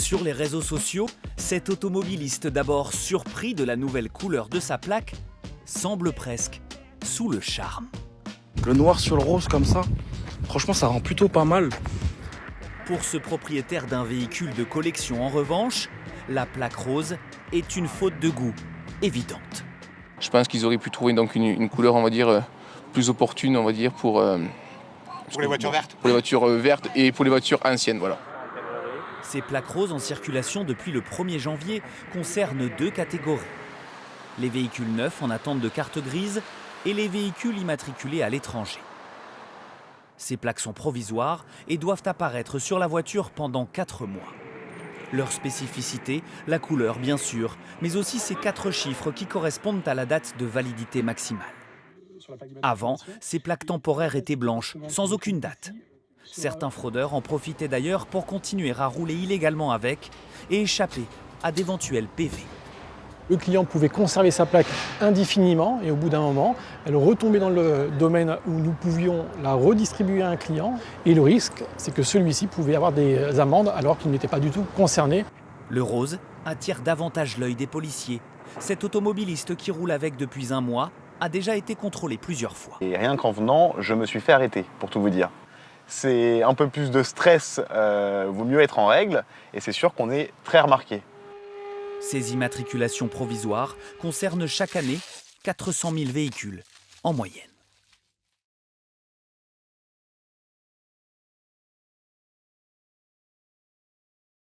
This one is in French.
Sur les réseaux sociaux, cet automobiliste d'abord surpris de la nouvelle couleur de sa plaque semble presque sous le charme. Le noir sur le rose comme ça, franchement ça rend plutôt pas mal. Pour ce propriétaire d'un véhicule de collection en revanche, la plaque rose est une faute de goût évidente. Je pense qu'ils auraient pu trouver donc une couleur, on va dire, plus opportune, on va dire, pour les voitures vertes. Pour les voitures vertes et pour les voitures anciennes, voilà. Ces plaques roses en circulation depuis le 1er janvier concernent deux catégories. Les véhicules neufs en attente de carte grise et les véhicules immatriculés à l'étranger. Ces plaques sont provisoires et doivent apparaître sur la voiture pendant 4 mois. Leur spécificité, la couleur bien sûr, mais aussi ces 4 chiffres qui correspondent à la date de validité maximale. Avant, ces plaques temporaires étaient blanches, sans aucune date. Certains fraudeurs en profitaient d'ailleurs pour continuer à rouler illégalement avec et échapper à d'éventuels PV. Le client pouvait conserver sa plaque indéfiniment et au bout d'un moment, elle retombait dans le domaine où nous pouvions la redistribuer à un client. Et le risque, c'est que celui-ci pouvait avoir des amendes alors qu'il n'était pas du tout concerné. Le rose attire davantage l'œil des policiers. Cet automobiliste qui roule avec depuis 1 mois a déjà été contrôlé plusieurs fois. Et rien qu'en venant, je me suis fait arrêter, pour tout vous dire. C'est un peu plus de stress, vaut mieux être en règle, et c'est sûr qu'on est très remarqué. Ces immatriculations provisoires concernent chaque année 400 000 véhicules en moyenne.